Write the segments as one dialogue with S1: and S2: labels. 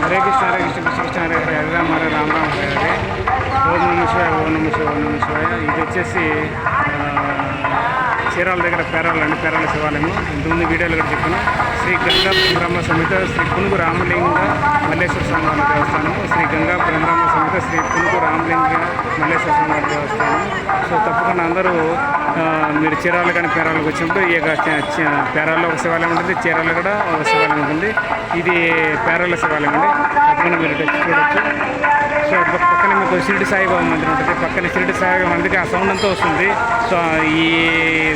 S1: హరే కృష్ణ హరే కృష్ణ కృష్ణ కృష్ణ హరే హరే హరే రామ హరే రామ రామ హరే హరే ఓం నమ శివాయ ఓం నమ శివాయ ఓం నమ శివాయ. ఇది వచ్చేసి చీరాల దగ్గర పేరాల శివాలయము. ఇంతకుముందు వీడియోలు కూడా చెప్పాను. శ్రీ గంగా బ్రహ్మ సమేత శ్రీ పునుగు రామలింగ మల్లేశ్వర స్వామి వారి దేవస్థానము. శ్రీ గంగా బ్రహ్మ సమేత శ్రీ పునుగు రామలింగ మల్లేశ్వర స్వామి వారి దేవస్థానం. సో తప్పకుండా అందరూ మీరు చీరాలు కానీ పేరాలకు వచ్చినప్పుడు ఈ పేరాల్లో ఒక శివాలయం ఉంటుంది, చీరాల్లో కూడా ఒక శివాలయం ఉంటుంది. ఇది పేరాల శివాలయం అండి. తప్పకుండా మీరు చూడవచ్చు. సో పక్కన మీకు షిరిడి సాయిబాబా మందిరం ఉంటుంది. పక్కన షిరిడి సాయిబాబా మందికి ఆ సౌండ్ అంతా వస్తుంది. సో ఈ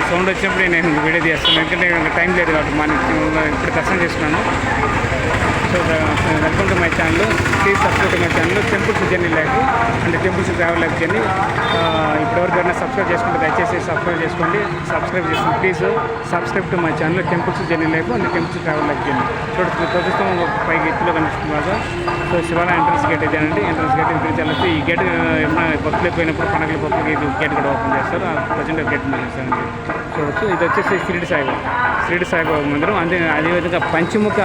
S1: సౌండ్ వచ్చినప్పుడు నేను వీడియో తీస్తాను, ఎందుకంటే ఇంకా టైం లేదు కాబట్టి ఇప్పుడు దర్శనం చేస్తున్నాను. So welcome to my channel. Please subscribe to my channel temples journey life అంటే టెంపుల్స్ ట్రావెల్ లైఫ్ జర్నీ. ఇప్పటివరకు సబ్స్క్రైబ్ చేసుకుంటే దయచేసి సబ్స్క్రైబ్ చేసుకోండి. Please subscribe to my channel temples journey life and temples travel life journey. చూడండి ప్రస్తుతం పైకి ఎత్తులో కనిపిస్తుంది కదా. సో శివాలయం ఎంట్రన్స్ గేట్ ఇదేనండి. ఎంట్రన్స్ గేట్ గురించి వెళ్ళొచ్చు. ఈ గేట్ ఏమైనా భక్తులు అయిపోయినప్పుడు పండుగల భక్తులకి ఇది గేట్ కూడా ఓపెన్ చేస్తారు. ప్రజెంట్ గేట్ చేస్తారండి. చూడవచ్చు. ఇది వచ్చేసి షిరిడి సాయిబాబా మందిరం. అదేవిధంగా పంచముఖ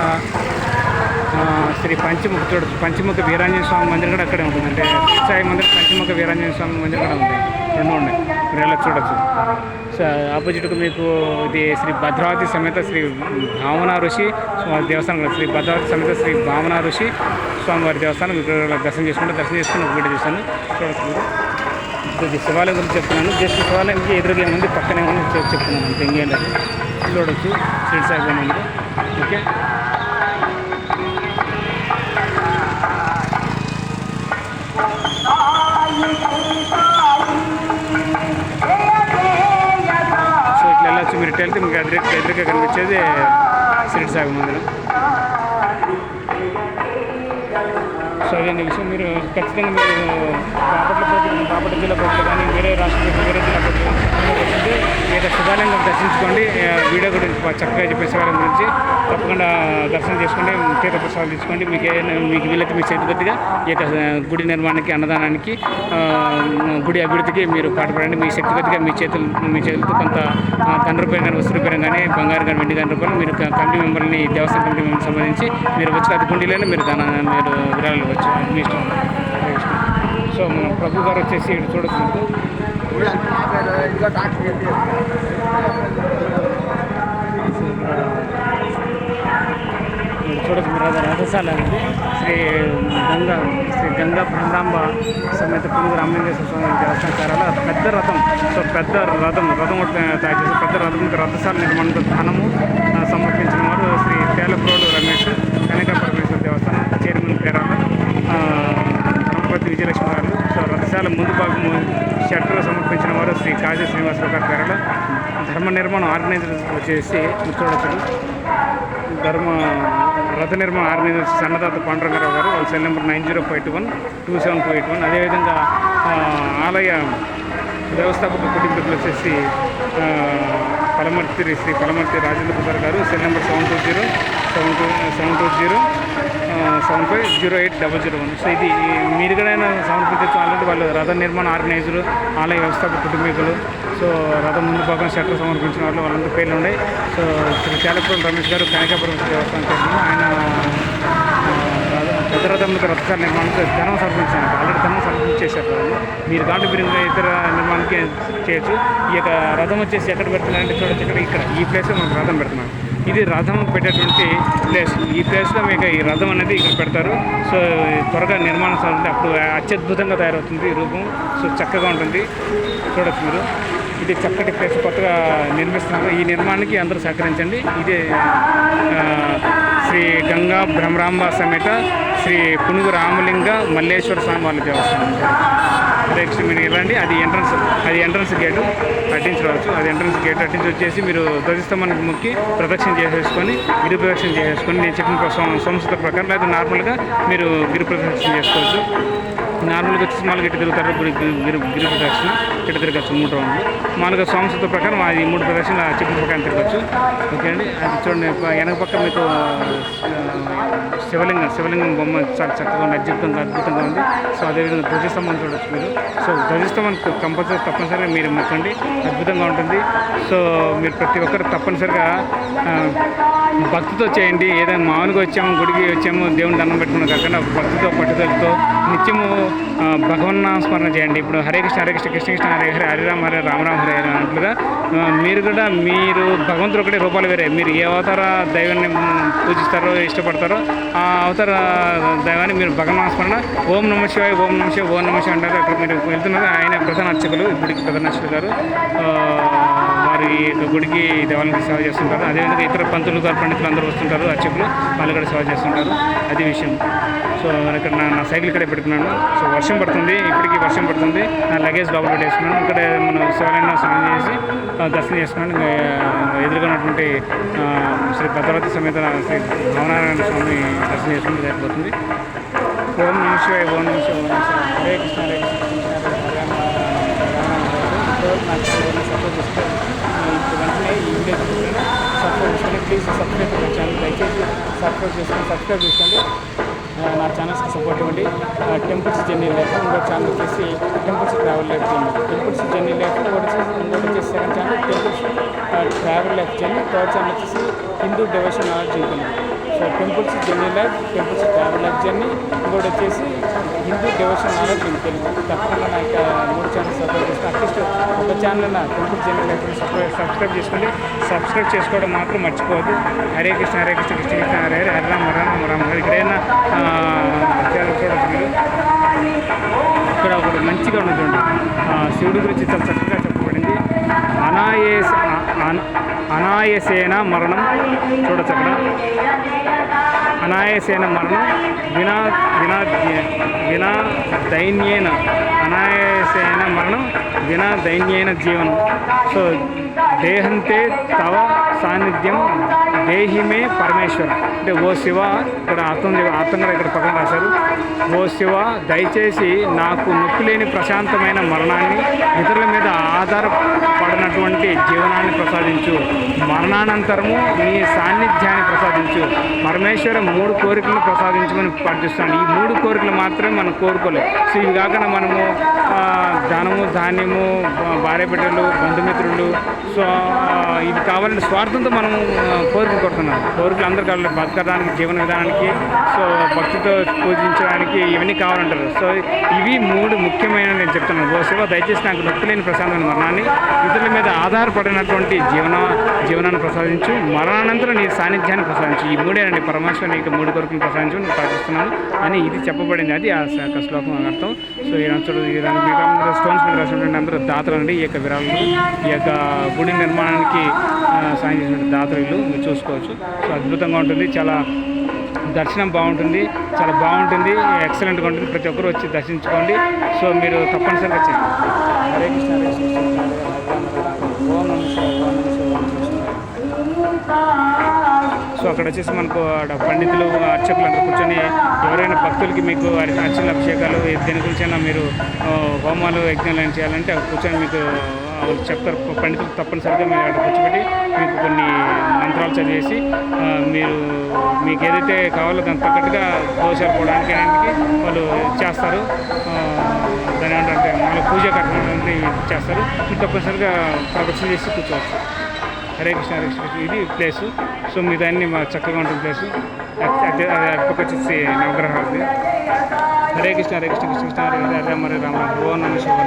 S1: చూడొచ్చు. పంచముఖ వీరాంజనేయ స్వామి మందిరం కూడా అక్కడే ఉంటుంది. అంటే సాయి మందిరం, పంచముఖ వీరాంజనేయ స్వామి మందిరం కూడా ఉంది. రెండు ఉన్నాయి. మీరు ఎలా చూడొచ్చు. సో ఆపోజిట్గా మీకు ఇది శ్రీ భద్రావతి సమేత శ్రీ భావన ఋషి దేవస్థానం. శ్రీ భద్రావతి సమేత శ్రీ భావన ఋషి స్వామివారి దేవస్థానం. మీకు దర్శనం చేసుకుని ఒక వీడియో చూశాను. చూడొచ్చు. ఇది శివాలయం గురించి చెప్తున్నాను. జస్ట్ శివాలయంకి ఎదురుగా ఏముంది, పక్కనే ఏముంది చెప్తున్నాను. అంతే ఇంకేంటంటే చూడవచ్చు. షిరిడి సాయిబాబా మందిరం. ఓకే. సో ఇట్లా వెళ్ళచ్చు. మీరు వెళ్తే మీకు ఎదురుగా కనిపించేది షిరిడి సాయిబాబా మందిరం. సో అదే విషయం. మీరు ఖచ్చితంగా మీరు బాపట్ల జిల్లా ప్రజలు కానీ వేరే రాష్ట్రం వేరే జిల్లా ప్రజలు వస్తుంటే ఏదో శివాలయం దర్శించుకోండి. వీడియో గురించి చక్కగా చెప్పే శివాలయం గురించి తప్పకుండా దర్శనం చేసుకోండి. తీర్థప్రసాదాలు తీసుకోండి. మీకు వీలైతే మీ చేతికొద్దిగా ఈ యొక్క గుడి నిర్మాణానికి, అన్నదానానికి, గుడి అభివృద్ధికి మీరు పాటుపడండి. మీ శక్తి కొద్దిగా మీ చేతులతో కొంత ₹10 కానీ ₹10 కానీ బంగారు కానీ వెండి కానీ రూపాయలు మీరు కమిటీ మెంబర్ని, దేవస్థానం కమిటీ మెంబర్ని సంబంధించి మీరు వచ్చి అది గుండీలోనే మీరు విరాళాలు ఇవ్వచ్చు. మీ ఇష్టం. సో మన ప్రభు గారు వచ్చేసి ఇక్కడ చూడొచ్చు. చూడొచ్చు మీరు రథశాల అనేది శ్రీ గంగా బ్రహ్మాంబ సమేత పునుగు రామలింగేశ్వర స్వామి దేవస్థాన కారాల పెద్ద రథం. సో పెద్ద రథం తయారు చేసి పెద్ద రథశాల నిర్మాణంతో స్థానము సమర్పించిన వారు శ్రీ తేలప్రోలు రమేష్, కనక పరమేశ్వర దేవస్థానం చైర్మన్ పేరాల విజయలక్ష్మి గారు. సో రథశాల ముందు భాగము షట్టర్ సమర్పించిన వారు శ్రీ కాజీ శ్రీనివాసరావు గారి పేరాల. ధర్మ నిర్మాణం ఆర్గనైజర్ వచ్చేసి చూడవచ్చు. రథ నిర్మాణ ఆర్గనైజర్ అన్నదాత పాండురంగారావు గారు. వాళ్ళ సెల్ నెంబర్ 9051272281. అదేవిధంగా ఆలయ వ్యవస్థాపక కుటుంబీకులు వచ్చేసి శ్రీ పలమర్తి రాజేంద్ర ప్రసాద్ గారు. Cell number 720750800. సో ఇది మీరు కూడా సమర్పించవచ్చు. ఆల్రెడీ వాళ్ళు రథ నిర్మాణ ఆర్గనైజరు, ఆలయ వ్యవస్థాపక కుటుంబీకులు. సో రథం ముందు భాగం షట్టర్ సమర్పించిన వాళ్ళందరూ పేర్లు ఉన్నాయి. సో శ్రీ తేలపురం రమేష్ గారు కనకాపురం దేవస్థానం చేసిన ఆయన పెద్దరథంలో రథశాల నిర్మాణానికి ధనం సమర్పించారు. ఆల్రెడీ ధనం సమర్పించేశారు. మీరు దాంట్లో మీరు ఇతర నిర్మాణానికి చేయొచ్చు. ఈ యొక్క రథం వచ్చేసి ఎక్కడ పెడుతున్నారంటే చూడొచ్చు. ఇక్కడ ఈ ప్లేస్లో మనకు రథం పెడుతున్నారు. ఇది రథం పెట్టేటువంటి ప్లేస్. ఈ ప్లేస్లో మీకు ఈ రథం అనేది ఇక్కడ పెడతారు. సో త్వరగా నిర్మాణం సాగుతుంది. అప్పుడు అత్యద్భుతంగా తయారవుతుంది ఈ రూపం. సో చక్కగా ఉంటుంది. చూడొచ్చు మీరు. ఇది చక్కటి ప్లేస్ కొత్తగా నిర్మిస్తున్నారు. ఈ నిర్మాణానికి అందరూ సహకరించండి. ఇదే శ్రీ గంగా బ్రహ్మాంబ సమేత శ్రీ పునుగు రామలింగ మల్లేశ్వర స్వామి వారి దేవస్థానం. నెక్స్ట్ మీరు వెళ్ళండి. అది ఎంట్రన్స్ గేటు అట్టించి రావచ్చు. అది ఎంట్రన్స్ గేట్ అట్టించి వచ్చేసి మీరు ధ్వజస్తంభానికి మొక్కి ప్రదక్షిణ చేసేసుకొని గిరి ప్రదక్షిణ చేసేసుకొని నేను చెప్పిన సంస్కృత ప్రకారం లేదా నార్మల్గా మీరు గిరి ప్రదక్షిణ చేసుకోవచ్చు. నార్మల్గా వచ్చేసి మామూలుగా ఇటు తిరుగుతారు. గిరి ప్రదక్షిణ ఇటు తిరగచ్చు 3 రౌండ్లు. మామూలుగా సంస్కృత ప్రకారం అది 3 ప్రదక్షిణ చెప్పిన ప్రకారం తిరగచ్చు. ఓకే అండి. అది చూడండి. వెనక పక్క మీకు శివలింగం బొమ్మ చాలా చక్కగా ఉంది. అద్భుతంగా ఉంది. సో అదేవిధంగా ధ్వజస్తంభం చూడవచ్చు మీరు. సో ధ్వజస్తంభం తప్పనిసరిగా మీరు మొక్కండి. అద్భుతంగా ఉంటుంది. సో మీరు ప్రతి ఒక్కరు తప్పనిసరిగా భక్తితో చేయండి. ఏదైనా మామూలుగా వచ్చాము, గుడికి వచ్చాము, దేవుని దండం పెట్టుకున్న కాకుండా ఒక భక్తితో పట్టుదలతో నిత్యము భగవన్నామ స్మరణ చేయండి. ఇప్పుడు హరే కృష్ణ హరే కృష్ణ కృష్ణ కృష్ణ హరే హరే హరిరామ హరే రామ రామ హరే హరే అన్నట్లుగా మీరు కూడా భగవంతుడు ఒకటే రూపాలు వేరే. మీరు ఏ అవతార దైవాన్ని పూజిస్తారో ఇష్టపడతారో ఆ అవతార దైవాన్ని మీరు భగవన్నామ స్మరణ ఓం నమ శివాయ ఓం నమ శివాయ ఓం నమ శివాయ అంటారు. అక్కడ మీరు వెళ్తున్నారు. ఆయన ప్రధాన అర్చకులు, గుడికి ప్రధాన అర్చకులు గారు వారి గుడికి దేవాలయానికి సేవ చేస్తుంటారు. అదేవిధంగా ఇతర పంతులు గారు పండితులు అందరూ వస్తుంటారు, అర్చకులు వాళ్ళు కూడా సేవ చేస్తుంటారు. అది విషయం. సో ఇక్కడ నా సైకిల్ ఇక్కడే పెట్టుకున్నాను. సో వర్షం పడుతుంది, ఇప్పటికీ వర్షం పడుతుంది. నా లగేజ్ లోపల పెట్టేసుకున్నాను. ఇక్కడ మనం శివాలయంలో స్నానం చేసి దర్శనం చేసుకున్నాను. ఎదురుగా ఉన్నటువంటి శ్రీ భద్రావతి సమేత శ్రీ భవనారాయణ స్వామి దర్శనం చేసుకుని సరిపోతుంది. ఓం నమ శివాయ ఓం నమ శివాయ ఓం నమ శివాయ హరే కృష్ణ హరే కృష్ణ కృష్ణ నాకు సపోర్ట్ చేస్తే ఇప్పుడు వెంటనే ఈ వీడియో చూసుకుని సబ్స్క్రైబ్ చేసుకోండి. Please subscribe to my channel. దయచేసి సబ్స్క్రైబ్ చేసుకోండి. నా ఛానల్స్కి సపోర్ట్ ఇవ్వండి. టెంపుల్స్ జర్నీ లైఫ్ ఇంకో ఛానల్ వచ్చేసి temples travel life journey. Temples journey life ఇంకోటి వచ్చేసి second channel temples travel life journey. Third channel వచ్చేసి హిందూ డివోషన్ నాలెడ్జ్ ఉంటుంది. So temples journey life, temples travel life journey, ఇంకోటి వచ్చేసి Hindu devotion knowledge in Telugu. తప్పకుండా నా యొక్క 3 ఛానల్స్ సపోర్ట్ చేస్తాను. అట్లీస్ట్ ఒక ఛానల్ నా టెంపుల్ జర్నీ లైఫ్ సబ్స్క్రైబ్ చేసుకోండి. సబ్స్క్రైబ్ చేసుకోవడం మాత్రం మర్చిపోవద్దు. హరే కృష్ణ హరే కృష్ణ కృష్ణ కృష్ణ హరే హరే హరే రామ రామ రామ హరే. ఇక్కడైనా చూడవచ్చు మీరు. ఇక్కడ ఒకటి మంచిగా ఉన్నది చూడండి. శివుడి గురించి చాలా చక్కగా చెప్పబడింది. అనాయసేన మరణం చూడచ్చు. అక్కడ అనాయసేన మరణం వినా దైన్యేన అనాయసేన మరణం వినా దైన్యేన జీవనం. సో దేహంతే తవ సాన్నిధ్యం దేహిమే పరమేశ్వర. అంటే ఓ శివ, ఇక్కడ ఆత్మగా ఇక్కడ పక్కన రాశారు. ఓ శివ, దయచేసి నాకు నొప్పి లేని ప్రశాంతమైన మరణాన్ని, ఇతరుల మీద ఆధారపడినటువంటి జీవనాన్ని ప్రసాదించు. మరణానంతరము నీ సాన్నిధ్యాన్ని ప్రసాదించు. పరమేశ్వర 3 కోరికలను ప్రసాదించమని ప్రార్థిస్తాను. ఈ 3 కోరికలు మాత్రమే మనం కోరుకోలేదు. సో ఇవి కాకుండా మనము ధనము, ధాన్యము, భార్య బిడ్డలు, బంధుమిత్రులు, సో ఇది కావాలంటే స్వార్థంతో మనం కోరికలు కొడుతున్నాం. కోరికలు అందరూ కావాలి బతకడానికి, జీవన విధానానికి, సో భక్తితో పూజించడానికి ఇవన్నీ కావాలంటారు. సో ఇవి 3 ముఖ్యమైన నేను చెప్తున్నాను. ఓ శివ, దయచేసి నాకు నొప్పి లేని ప్రశాంతమైన మరణాన్ని, ఇతరుల మీద ఆధారపడినటువంటి జీవనాన్ని ప్రసాదించు. మరణానంతరం నీ సాన్నిధ్యాన్ని ప్రసాదించు. ఈ 3 పరమేశ్వరుని నీకు 3 కోరికలు ప్రసాదించు నేను ప్రార్థిస్తున్నాను అని ఇది చెప్పబడింది. అది ఆ శ్లోకం అర్థం. సో ఈ స్టోన్స్ మీద రాసినటువంటి అందరూ దాతలు అండి. ఈ యొక్క విరాళాలు, ఈ యొక్క గుడి నిర్మాణానికి సాయం చేసినటువంటి దాతలు మీరు చూసుకోవచ్చు. సో అద్భుతంగా ఉంటుంది. చాలా దర్శనం బాగుంటుంది, చాలా బాగుంటుంది, ఎక్సలెంట్గా ఉంటుంది. ప్రతి ఒక్కరు వచ్చి దర్శించుకోండి. సో మీరు తప్పనిసరిగా చేయండి. హరే కృష్ణ హరే కృష్ణ ఓం నమ శివాయ ఓం నమ శివాయ ఓం నమ శివాయ. సో అక్కడ వచ్చేసి మనకు పండితులు, అర్చకులు అందరూ కూర్చొని ఎవరైనా భక్తులకి మీకు అర్చన అభిషేకాలు దేని గురించైనా మీరు హోమాలు యజ్ఞాలు చేయాలంటే అక్కడ కూర్చొని మీకు చెప్తారు. పండితులు తప్పనిసరిగా మీరు అక్కడ కూర్చోబెట్టి మీకు కొన్ని మంత్రాలు చదివేసి మీకు ఏదైతే కావాలో దానికి తగ్గట్టుగా దోషాలు పోవడానికి వాళ్ళు చేస్తారు. దాని ఏంటంటే మళ్ళీ పూజా కార్యక్రమాలు చేస్తారు. మీరు తప్పనిసరిగా ప్రదక్షిణ చేసి కూర్చోవచ్చు. హరే కృష్ణ హరే కృష్ణ. ఇది ప్లేసు. సో మీ దాన్ని మాకు చక్కగా ఉంటుంది ప్లేసు. అటుపక్క వచ్చేసి నవగ్రహాలు. హరే కృష్ణ హరే కృష్ణ కృష్ణ కృష్ణ హరే హరే హరే రామ హరే రామ ఓం నమ శివాయ.